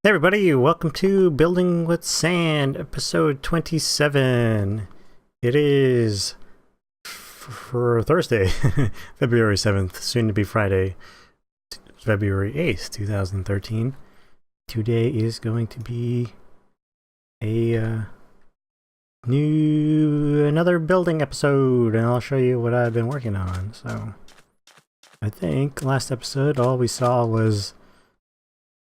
Hey everybody, welcome to Building with Sand, episode 27. It is for Thursday, February 7th, soon to be Friday, February 8th, 2013. Today is going to be another building episode, and I'll show you what I've been working on. So, I think last episode all we saw was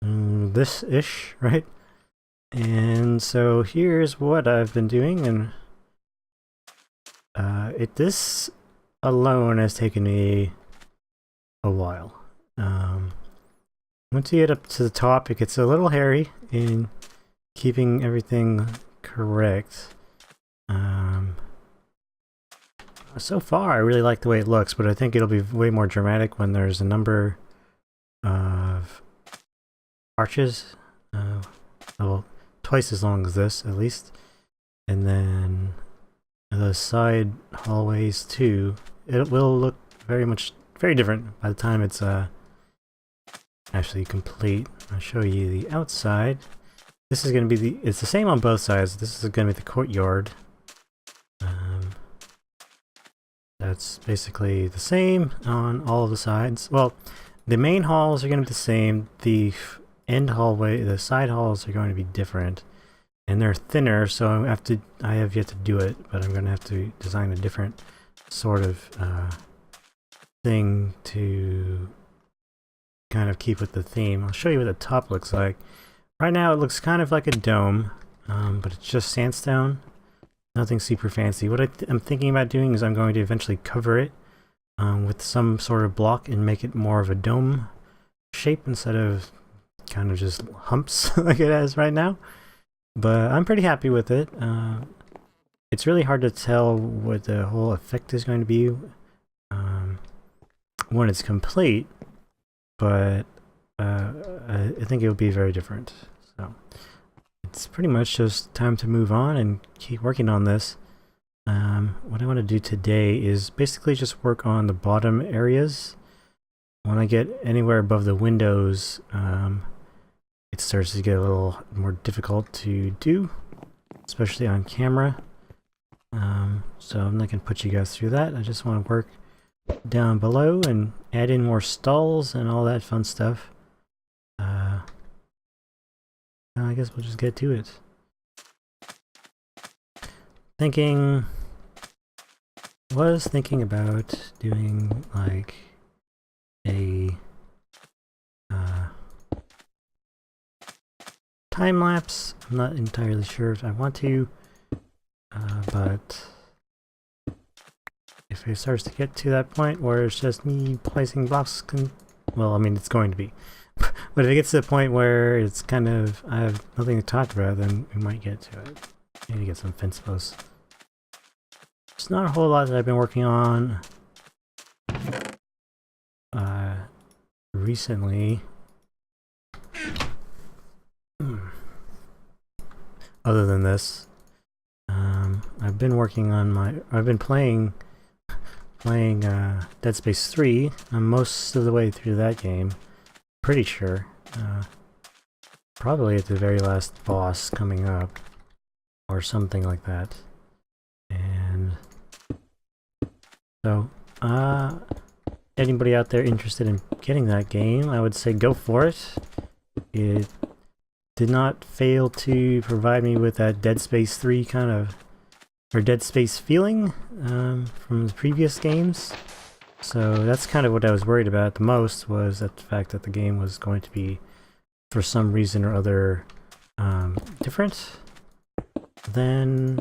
this-ish, right? And so here's what I've been doing, and this alone has taken me a while. Once you get up to the top, it gets a little hairy in keeping everything correct. So far I really like the way it looks, but I think it'll be way more dramatic when there's a number of arches, well, twice as long as this at least, and then the side hallways too. It will look very different by the time it's actually complete. I'll show you the outside. This is going to be it's the same on both sides. This is going to be the courtyard. That's basically the same on all of the sides. Well, the main halls are going to be the same. The the side halls are going to be different, and they're thinner, so I have yet to do it, but I'm going to have to design a different sort of thing to kind of keep with the theme. I'll show you what the top looks like. Right now it looks kind of like a dome, but it's just sandstone. Nothing super fancy. What I'm thinking about doing is I'm going to eventually cover it with some sort of block and make it more of a dome shape instead of kind of just humps like it has right now. But I'm pretty happy with it. It's really hard to tell what the whole effect is going to be when it's complete, but I think it'll be very different. So it's pretty much just time to move on and keep working on this. What I want to do today is basically just work on the bottom areas. When I get anywhere above the windows, it starts to get a little more difficult to do, especially on camera. So I'm not going to put you guys through that. I just want to work down below and add in more stalls and all that fun stuff. I guess we'll just get to it. Was thinking about doing like a time lapse. I'm not entirely sure if I want to, but if it starts to get to that point where it's just me placing blocks, well, I mean, it's going to be. But if it gets to the point where it's kind of, I have nothing to talk about, then we might get to it. Maybe get some fence posts. There's not a whole lot that I've been working on recently. Other than this, I've been working on I've been playing Dead Space 3. I'm most of the way through that game. Pretty sure. Probably at the very last boss coming up, or something like that. And so, anybody out there interested in getting that game, I would say go for it. It did not fail to provide me with that Dead Space 3 kind of, or Dead Space feeling from the previous games. So that's kind of what I was worried about the most, was that the fact that the game was going to be, for some reason or other, different than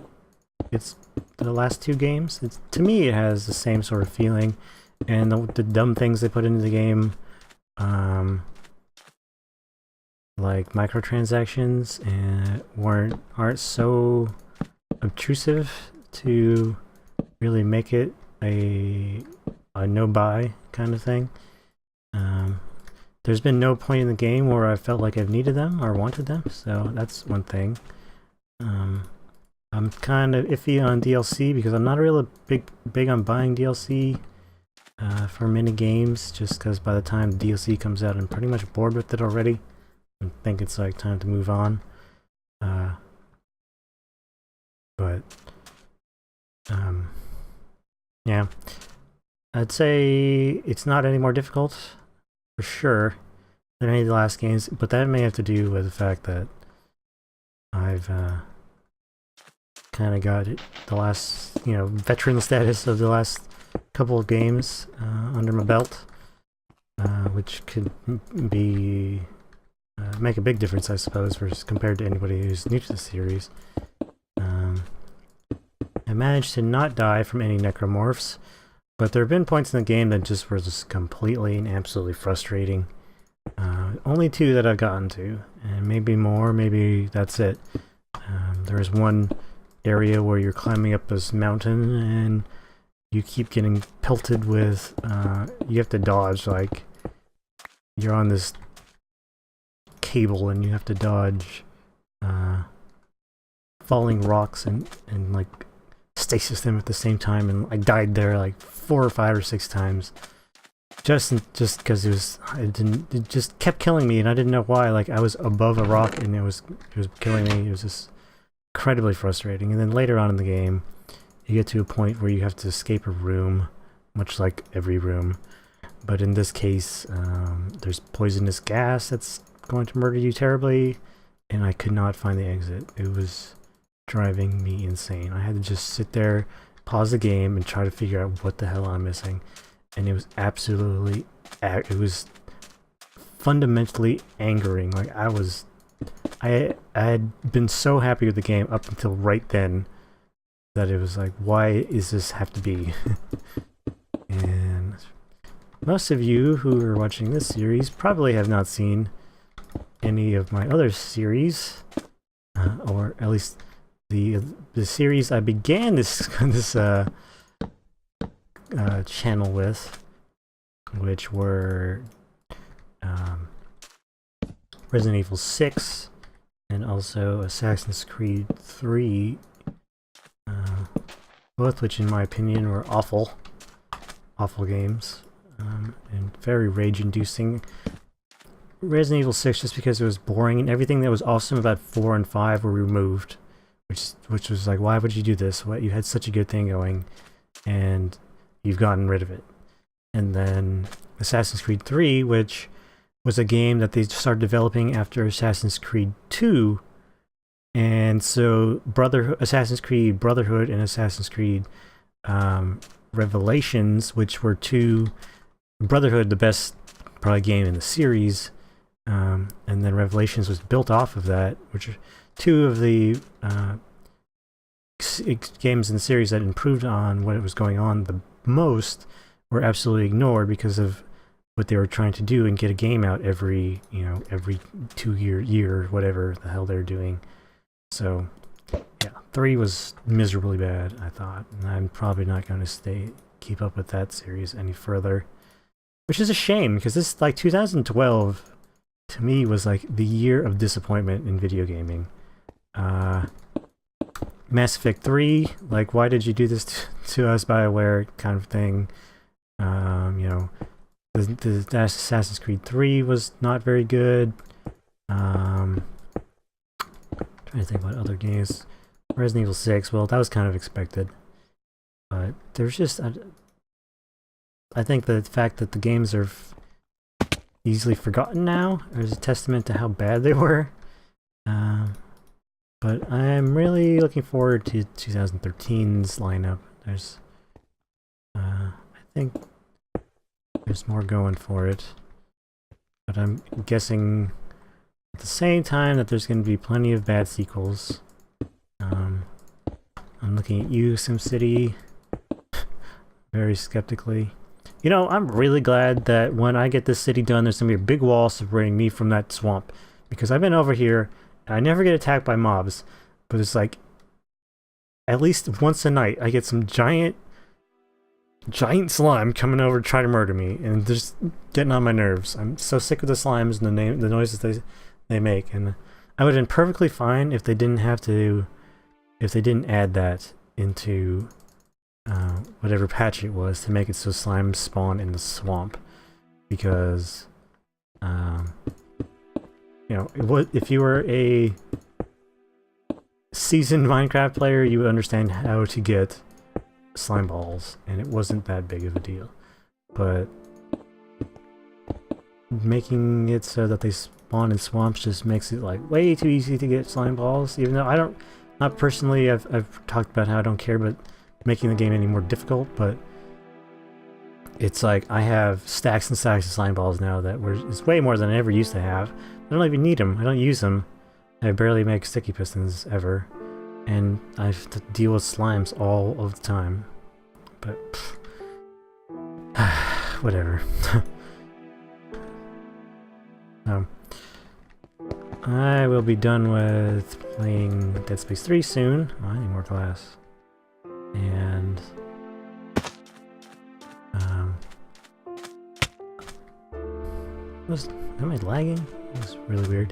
the last two games. To me, it has the same sort of feeling, and the dumb things they put into the game, like microtransactions, and aren't so obtrusive to really make it a no-buy kind of thing. There's been no point in the game where I felt like I've needed them or wanted them, so that's one thing. I'm kind of iffy on DLC because I'm not really big on buying DLC for many games, just because by the time the DLC comes out I'm pretty much bored with it already. I think it's like time to move on. But yeah, I'd say it's not any more difficult for sure than any of the last games, but that may have to do with the fact that I've kind of got the last, veteran status of the last couple of games under my belt, which could be make a big difference, I suppose, versus compared to anybody who's new to the series. I managed to not die from any necromorphs, but there have been points in the game that just were just completely and absolutely frustrating. Only 2 that I've gotten to, and maybe more, maybe that's it. There is one area where you're climbing up this mountain and you keep getting pelted with, you have to dodge, like, you're on this cable and you have to dodge falling rocks and like stasis them at the same time, and I died there like 4 or 5 or 6 times just because it just kept killing me and I didn't know why. Like, I was above a rock and it was killing me. It was just incredibly frustrating. And then later on in the game you get to a point where you have to escape a room, much like every room, but in this case there's poisonous gas that's going to murder you terribly, and I could not find the exit. It was driving me insane. I had to just sit there, pause the game, and try to figure out what the hell I'm missing. And it was absolutely, it was fundamentally angering. Like, I had been so happy with the game up until right then that it was like, why does this have to be? And most of you who are watching this series probably have not seen any of my other series, or at least the series I began this channel with, which were Resident Evil 6 and also Assassin's Creed 3, both which in my opinion were awful games, and very rage-inducing. Resident Evil 6 just because it was boring, and everything that was awesome about 4 and 5 were removed, which was like, why would you do this? What, you had such a good thing going and you've gotten rid of it. And then Assassin's Creed 3, which was a game that they started developing after Assassin's Creed 2, and so Assassin's Creed Brotherhood and Assassin's Creed Revelations, which were Brotherhood the best probably game in the series, and then Revelations was built off of that, which are 2 of the games in the series that improved on what it was going on the most, were absolutely ignored because of what they were trying to do and get a game out every 2 year, whatever the hell they're doing. So yeah, 3 was miserably bad, I thought, and I'm probably not going to keep up with that series any further, which is a shame, because this, like, 2012 to me was like the year of disappointment in video gaming. Mass Effect 3, like, why did you do this to us, BioWare, kind of thing. The Assassin's Creed 3 was not very good. Trying to think about other games. Resident Evil 6, well, that was kind of expected. But there's just, I think the fact that the games are easily forgotten now is a testament to how bad they were. But I'm really looking forward to 2013's lineup. I think there's more going for it. But I'm guessing at the same time that there's going to be plenty of bad sequels. I'm looking at you, SimCity, very skeptically. I'm really glad that when I get this city done, there's going to be a big wall separating me from that swamp. Because I've been over here, and I never get attacked by mobs. But it's like, at least once a night, I get some giant slime coming over to try to murder me. And just getting on my nerves. I'm so sick of the slimes and the noises they make. And I would have been perfectly fine if they didn't add that into whatever patch it was to make it so slime spawn in the swamp, because you know, if you were a seasoned Minecraft player, you would understand how to get slime balls, and it wasn't that big of a deal. But making it so that they spawn in swamps just makes it like way too easy to get slime balls, even though I don't, not personally, I've talked about how I don't care about making the game any more difficult, but it's like I have stacks and stacks of slime balls now that it's way more than I ever used to have. I don't even need them. I don't use them. I barely make sticky pistons ever, and I have to deal with slimes all of the time. But whatever. I will be done with playing Dead Space 3 soon. Oh, I need more glass. And am I lagging? That's really weird.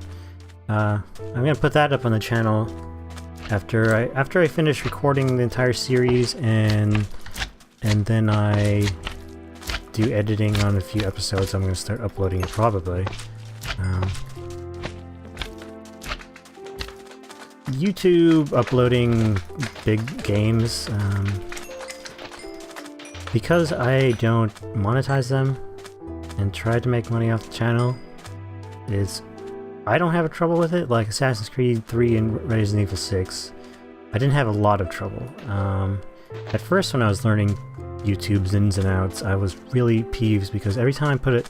I'm gonna put that up on the channel after I finish recording the entire series, and then I do editing on a few episodes. I'm gonna start uploading it probably. YouTube uploading big games, because I don't monetize them and try to make money off the channel, I don't have a trouble with it. Like Assassin's Creed 3 and Resident Evil 6, I didn't have a lot of trouble. At first when I was learning YouTube's ins and outs, I was really peeved because every time I put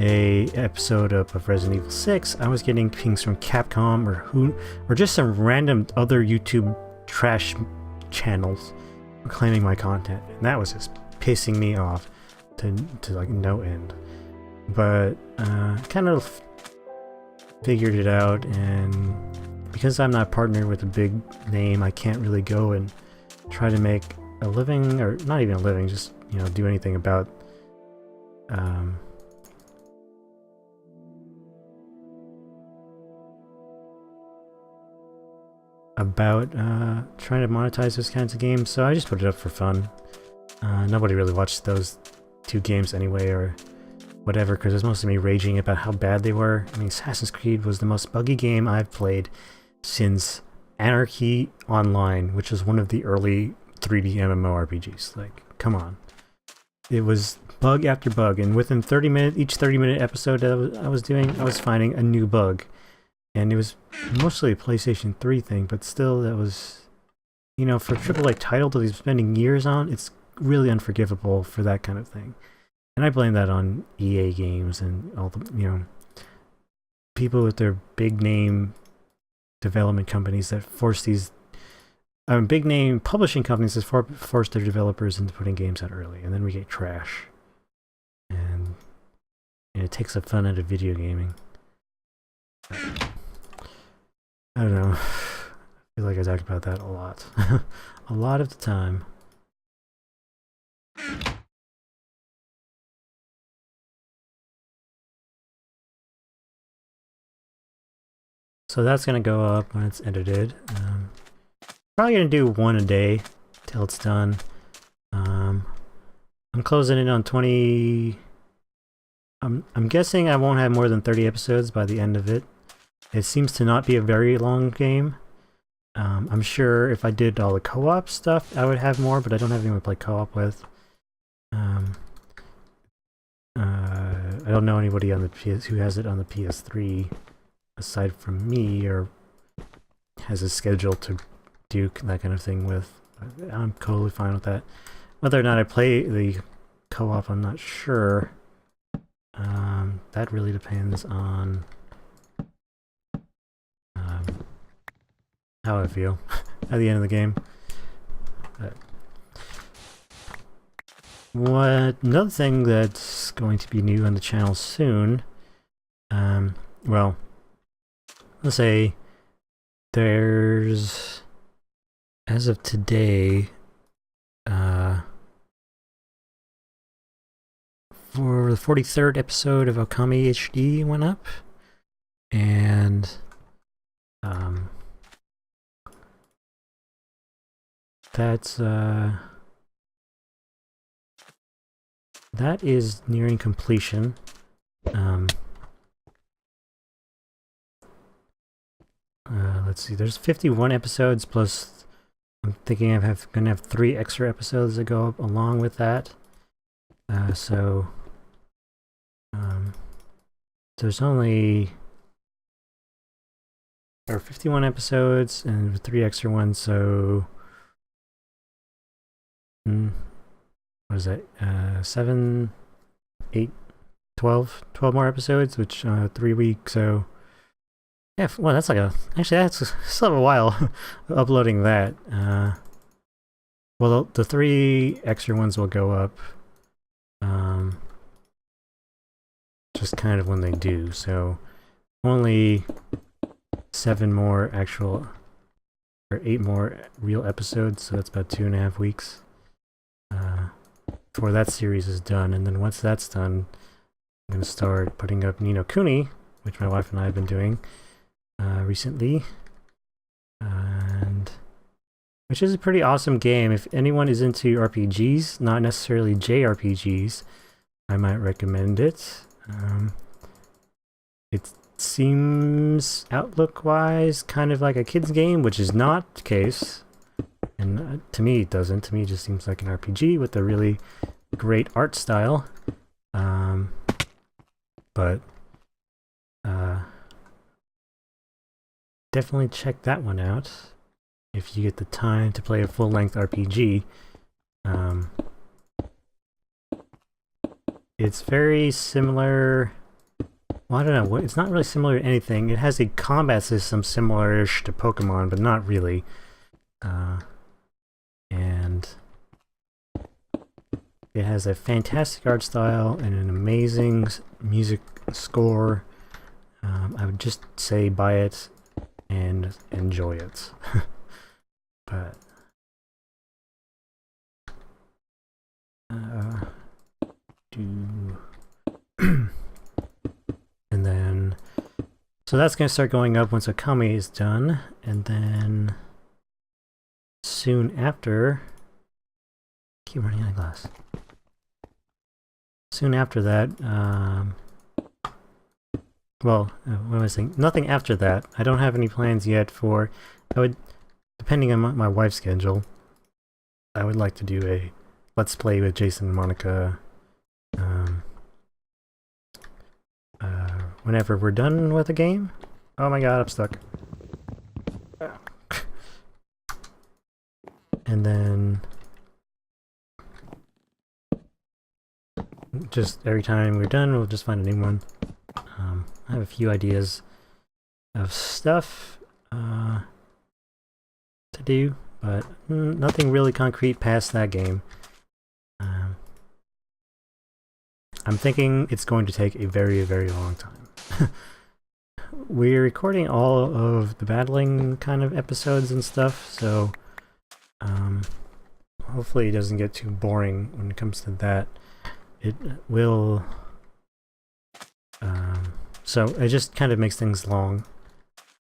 a episode up of Resident Evil 6, I was getting pings from Capcom or just some random other YouTube trash channels claiming my content, and that was just pissing me off to like no end. But kind of figured it out, and because I'm not partnered with a big name, I can't really go and try to make a living, or not even a living, just, you know, do anything about trying to monetize those kinds of games, so I just put it up for fun. Nobody really watched those two games anyway, or whatever, because it was mostly me raging about how bad they were. I mean, Assassin's Creed was the most buggy game I've played since Anarchy Online, which was one of the early 3D MMORPGs. Like, come on. It was bug after bug, and within 30 minutes, each 30-minute episode that I was doing, I was finding a new bug. And it was mostly a PlayStation 3 thing, but still, that was, you know, for a AAA title that he's spending years on, it's really unforgivable for that kind of thing. And I blame that on EA Games and all the, you know, people with their big name development companies that force these big name publishing companies that force their developers into putting games out early, and then we get trash. And it takes the fun out of video gaming. I don't know. I feel like I talked about that a lot. A lot of the time. So that's gonna go up when it's edited. Probably gonna do one a day till it's done. I'm closing in on 20. I'm guessing I won't have more than 30 episodes by the end of it. It seems to not be a very long game. I'm sure if I did all the co-op stuff, I would have more, but I don't have anyone to play co-op with. I don't know anybody on the who has it on the PS3 aside from me, or has a schedule to do that kind of thing with. I'm totally fine with that. Whether or not I play the co-op, I'm not sure. That really depends on how I feel at the end of the game. Another thing that's going to be new on the channel soon, well, let's say there's, as of today, for the 43rd episode of Okami HD went up, and that is nearing completion. let's see, there's 51 episodes plus I'm thinking I'm gonna have 3 extra episodes that go up along with that. So there's only 51 episodes and 3 extra ones, so what is that? 7, 8, 12 more episodes, which 3 weeks, so yeah, well, that's like that's still a while uploading that. Well, the 3 extra ones will go up just kind of when they do, so only 7 more actual, or 8 more real episodes, so that's about 2.5 weeks before that series is done. And then once that's done, I'm going to start putting up Ni no Kuni, which my wife and I have been doing recently, and which is a pretty awesome game. If anyone is into RPGs, not necessarily JRPGs, I might recommend it. It seems outlook-wise kind of like a kid's game, which is not the case, and to me it doesn't. To me it just seems like an RPG with a really great art style. But definitely check that one out if you get the time to play a full-length RPG. It's very similar. Well, I don't know. It's not really similar to anything. It has a combat system similar-ish to Pokemon, but not really. And it has a fantastic art style and an amazing music score. I would just say buy it and enjoy it. But and then so that's going to start going up once Okami is done, and then soon after, keep running out of glass. Soon after that, well, what am I saying? Nothing after that. I don't have any plans yet for, depending on my wife's schedule, I would like to do a Let's Play with Jason and Monica whenever we're done with the game. Oh my god, I'm stuck. And then just every time we're done, we'll just find a new one. I have a few ideas of stuff to do, but nothing really concrete past that game. I'm thinking it's going to take a very, very long time. We're recording all of the battling kind of episodes and stuff, so hopefully it doesn't get too boring when it comes to that. It will, so it just kind of makes things long,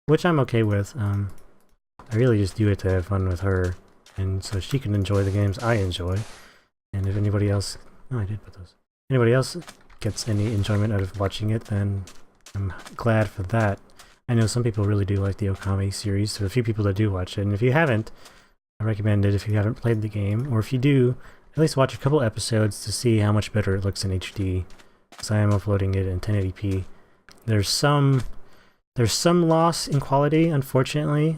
which I'm okay with. I really just do it to have fun with her, and so she can enjoy the games I enjoy. And if anybody else, oh, I did put those. Anybody else gets any enjoyment out of watching it, then I'm glad for that. I know some people really do like the Okami series, so a few people that do watch it, and if you haven't, I recommend it if you haven't played the game, or if you do, at least watch a couple episodes to see how much better it looks in HD, because I am uploading it in 1080p. There's some loss in quality, unfortunately,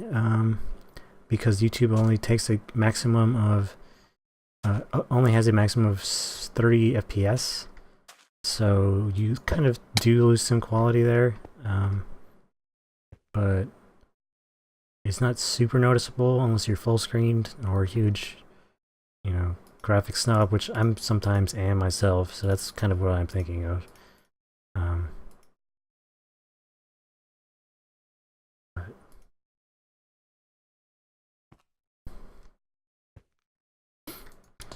because YouTube only takes a maximum of only has a maximum of 30 FPS, so you kind of do lose some quality there, but it's not super noticeable unless you're full screened or a huge, graphic snob, which I'm sometimes am myself, so that's kind of what I'm thinking of.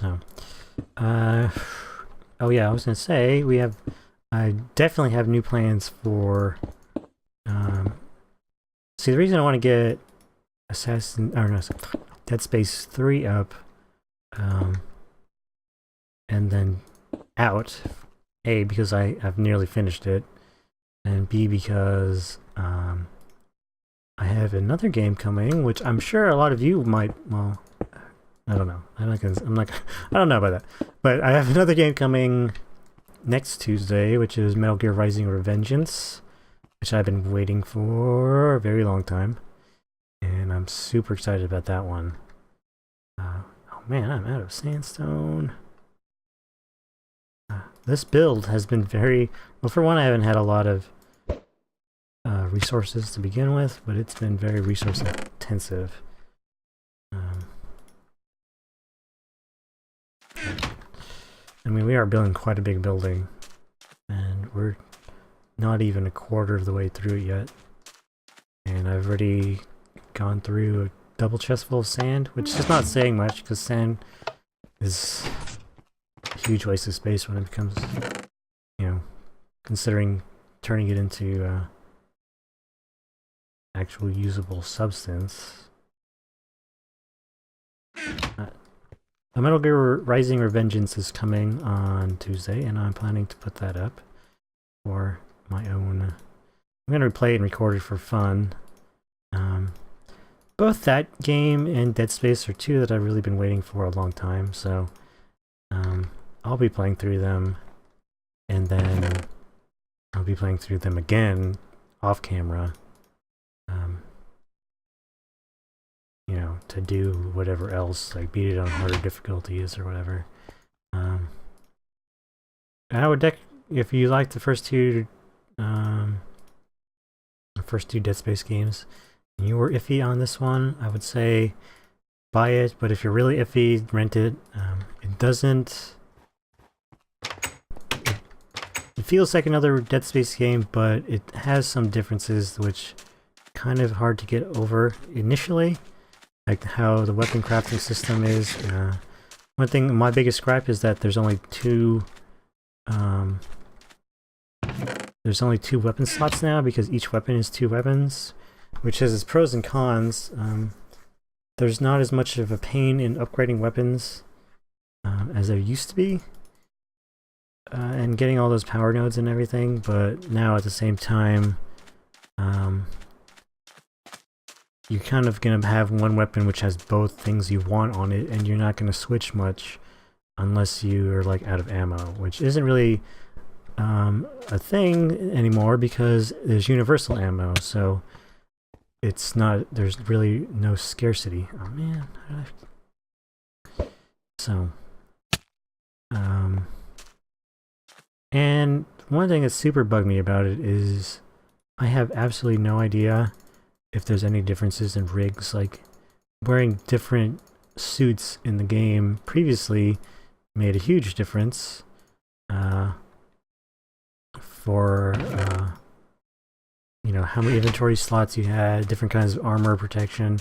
So, oh yeah, I was gonna say I definitely have new plans for. See, the reason I want to get Dead Space 3 up, and then out, A, because I've nearly finished it, and B, because I I have another game coming, which I'm sure a lot of you might, well, I don't know. I don't know about that. But I have another game coming next Tuesday, which is Metal Gear Rising Revengeance, which I've been waiting for a very long time. And I'm super excited about that one. Oh man, I'm out of sandstone. This build has been very... Well, for one, I haven't had a lot of resources to begin with, but it's been very resource intensive. I mean, we are building quite a big building, and we're not even a quarter of the way through it yet. And I've already gone through a double chest full of sand, which is not saying much, because sand is a huge waste of space when it becomes, you know, considering turning it into actual usable substance. A Metal Gear Rising Revengeance is coming on Tuesday, and I'm planning to put that up for my own... I'm going to play it and record it for fun. Both that game and Dead Space are two that I've really been waiting for a long time, so I'll be playing through them, and then I'll be playing through them again off camera. You know, to do whatever else, like beat it on harder difficulties or whatever. I would if you like the first two Dead Space games, and you were iffy on this one, I would say buy it. But if you're really iffy, rent it. It doesn't. It feels like another Dead Space game, but it has some differences which kind of hard to get over initially. Like how the weapon crafting system is. One thing, my biggest gripe is that there's only two weapon slots now, because each weapon is 2 weapons, which has its pros and cons. There's not as much of a pain in upgrading weapons as there used to be, and getting all those power nodes and everything, but now at the same time, you're kind of going to have one weapon which has both things you want on it, and you're not going to switch much unless you are like out of ammo, which isn't really a thing anymore because there's universal ammo, so it's not, there's really no scarcity. Oh man, so and one thing that super bugged me about it is I have absolutely no idea if there's any differences in rigs. Like, wearing different suits in the game previously made a huge difference for you know, how many inventory slots you had, different kinds of armor protection,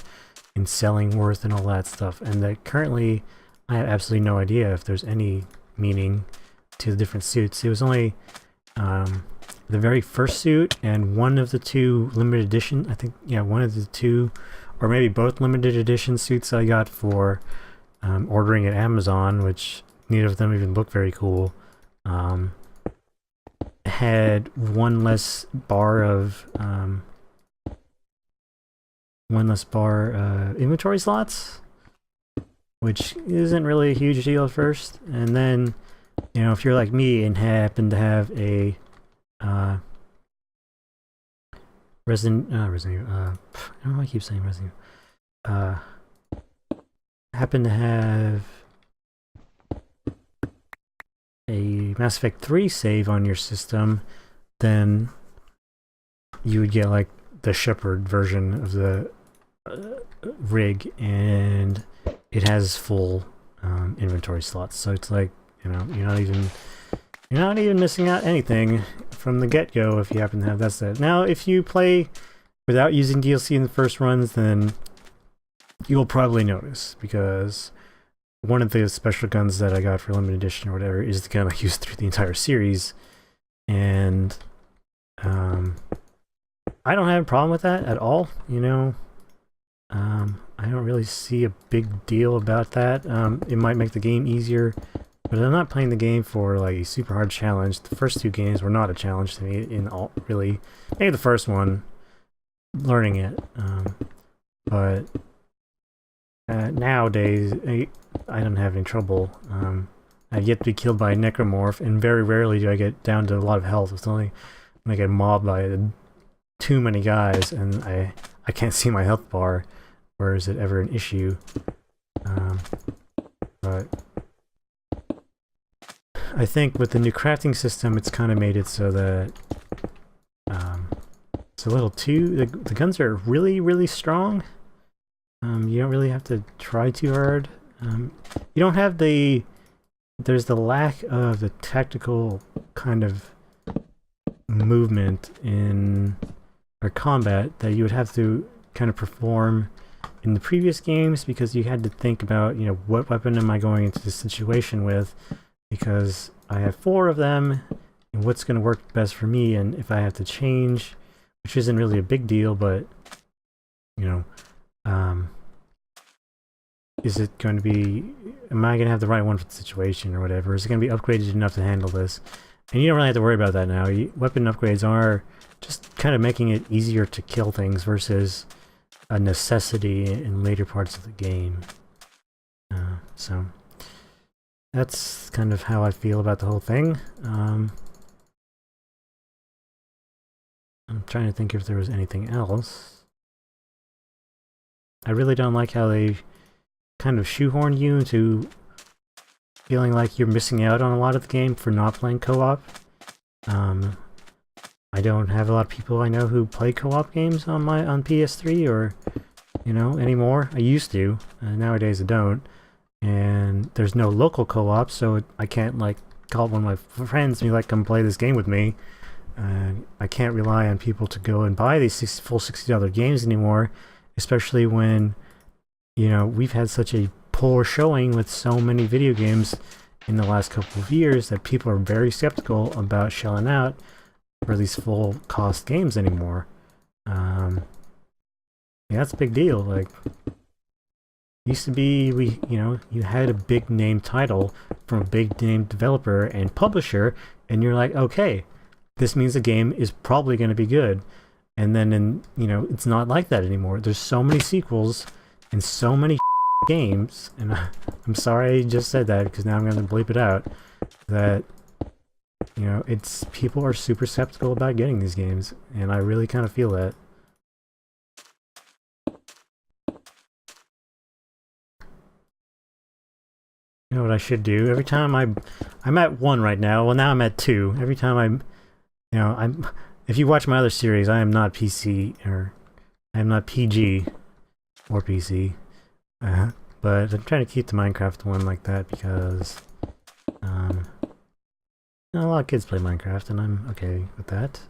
and selling worth and all that stuff. And that currently I have absolutely no idea if there's any meaning to the different suits. It was only the very first suit and one of the 2 limited edition, I think, yeah, one of the 2 or maybe both limited edition suits I got for ordering at Amazon, which neither of them even look very cool, had one less bar inventory slots, which isn't really a huge deal at first. And then, you know, if you're like me and happen to have a Resident Evil, I don't know why I keep saying Resident Evil. Happen to have a Mass Effect 3 save on your system, then you would get like the Shepard version of the rig, and it has full inventory slots. So it's like, you know, you're not even missing out anything from the get-go if you happen to have that set. Now, if you play without using DLC in the first runs, then you'll probably notice, because one of the special guns that I got for limited edition or whatever is the gun I used through the entire series, and I don't have a problem with that at all, you know. I don't really see a big deal about that. It might make the game easier, but I'm not playing the game for like a super hard challenge. The first 2 games were not a challenge to me in all, really. Maybe the first one, learning it. But nowadays, I don't have any trouble. I've yet to be killed by a necromorph, and very rarely do I get down to a lot of health. It's only when I get mobbed by too many guys, and I can't see my health bar, or is it ever an issue? But I think with the new crafting system, it's kind of made it so that it's a little too... The guns are really, really strong. You don't really have to try too hard. You don't have the... There's the lack of the tactical kind of movement in or combat that you would have to kind of perform in the previous games, because you had to think about, you know, what weapon am I going into this situation with, because I have 4 of them, and what's going to work best for me, and if I have to change, which isn't really a big deal, but, you know, is it going to be, am I going to have the right one for the situation or whatever? Is it going to be upgraded enough to handle this? And you don't really have to worry about that now. Weapon upgrades are just kind of making it easier to kill things versus a necessity in later parts of the game. So that's kind of how I feel about the whole thing. I'm trying to think if there was anything else. I really don't like how they kind of shoehorn you into feeling like you're missing out on a lot of the game for not playing co-op. I don't have a lot of people I know who play co-op games on PS3 or, you know, anymore. I used to, nowadays I don't. And there's no local co-op, so I can't like call one of my friends and be like, come play this game with me. I can't rely on people to go and buy these full $60 games anymore, especially when, you know, we've had such a poor showing with so many video games in the last couple of years that people are very skeptical about shelling out for these full cost games anymore. Yeah, that's a big deal. Like, used to be, you know, you had a big name title from a big name developer and publisher, and you're like, okay, this means the game is probably going to be good. And then, you know, it's not like that anymore. There's so many sequels and so many games, and I'm sorry I just said that because now I'm going to bleep it out, that, you know, people are super skeptical about getting these games, and I really kind of feel that. You know what I should do? Every time I'm at 1 right now. Well, now I'm at 2. Every time if you watch my other series, I am not PC, or I am not PG or PC. But I'm trying to keep the Minecraft one like that because a lot of kids play Minecraft, and I'm okay with that,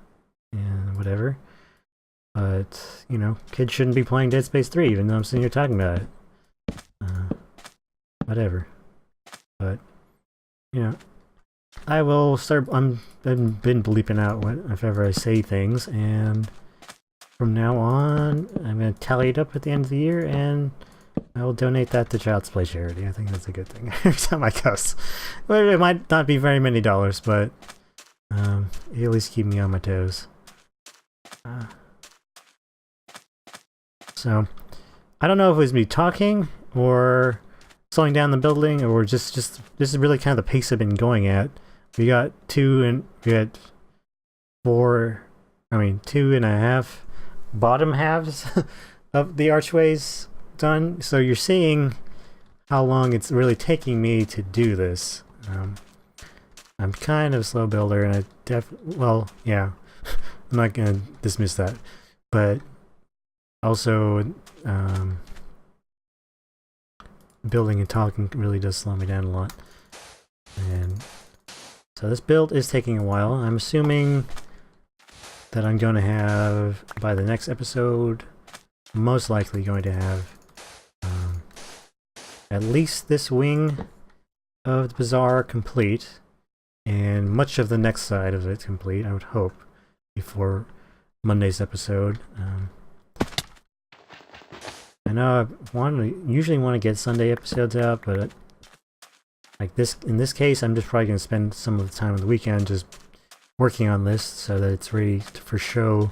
and whatever. But, you know, kids shouldn't be playing Dead Space 3, even though I'm sitting here talking about it. Whatever. But, you know, I will start, I've been bleeping out if ever I say things, and from now on, I'm going to tally it up at the end of the year, and I will donate that to Child's Play charity. I think that's a good thing. Every time I cuss. Well, it might not be very many dollars, but it'll at least keep me on my toes. So, I don't know if it was me talking, or slowing down the building, or just this is really kind of the pace I've been going at. We got 2.5 bottom halves of the archways done, so you're seeing how long it's really taking me to do this. I'm kind of a slow builder, and well, yeah, I'm not gonna dismiss that, but also building and talking really does slow me down a lot. And so this build is taking a while. I'm assuming that I'm going to have, by the next episode, most likely going to have at least this wing of the bazaar complete, and much of the next side of it complete, I would hope, before Monday's episode. I know I usually want to get Sunday episodes out, but like in this case, I'm just probably going to spend some of the time on the weekend just working on this so that it's ready for show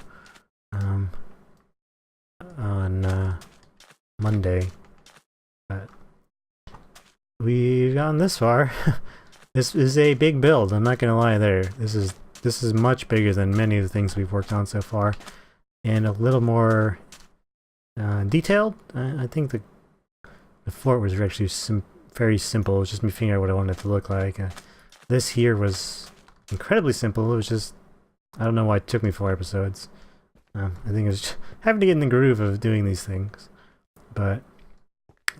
on Monday. But we've gotten this far. This is a big build, I'm not gonna lie there. This is much bigger than many of the things we've worked on so far. And a little more detailed. I think the fort was actually very simple. It was just me figuring out what I wanted it to look like. This here was incredibly simple. It was just, I don't know why it took me 4 episodes. I think it was just having to get in the groove of doing these things. But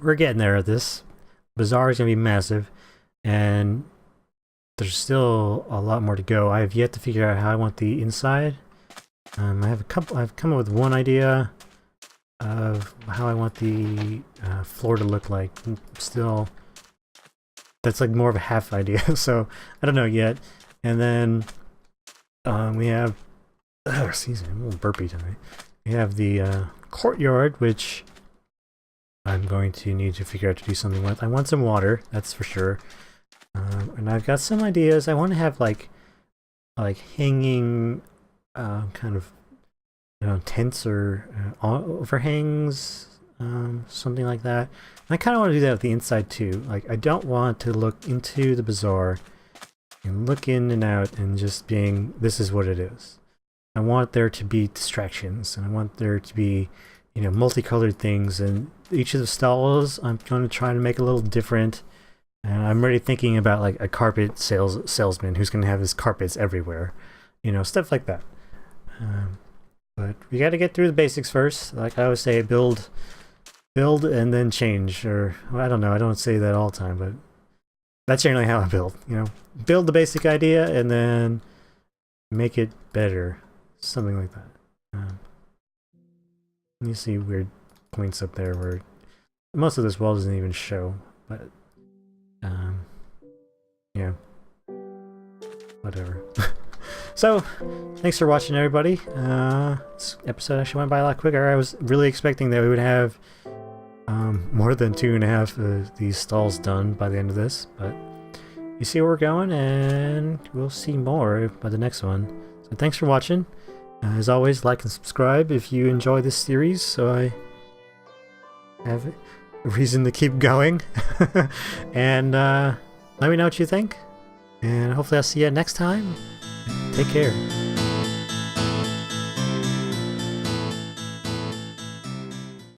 we're getting there at this. Bazaar is going to be massive, and there's still a lot more to go. I have yet to figure out how I want the inside. I've come up with one idea of how I want the floor to look like. Still, that's like more of a half idea, so I don't know yet. And then we have, excuse me, I'm a little burpy tonight. We have the courtyard, which I'm going to need to figure out to do something with. I want some water, that's for sure. And I've got some ideas. I want to have like hanging kind of, you know, tents or overhangs, something like that. And I kind of want to do that with the inside too. Like, I don't want to look into the bazaar and look in and out and just being, this is what it is. I want there to be distractions, and I want there to be, you know, multicolored things, and each of the stalls I'm going to try to make a little different. And I'm already thinking about like a carpet salesman who's going to have his carpets everywhere, you know, stuff like that. But we got to get through the basics first. Like I always say, build and then change. Or, well, I don't know, I don't say that all the time, but that's generally how I build. You know, build the basic idea and then make it better, something like that. You see weird points up there where most of this wall doesn't even show, but yeah, whatever. So, thanks for watching, everybody. This episode actually went by a lot quicker. I was really expecting that we would have more than 2.5 of these stalls done by the end of this, but you see where we're going, and we'll see more by the next one. So thanks for watching. As always, like and subscribe if you enjoy this series, so I have a reason to keep going. And let me know what you think, and hopefully I'll see you next time. Take care.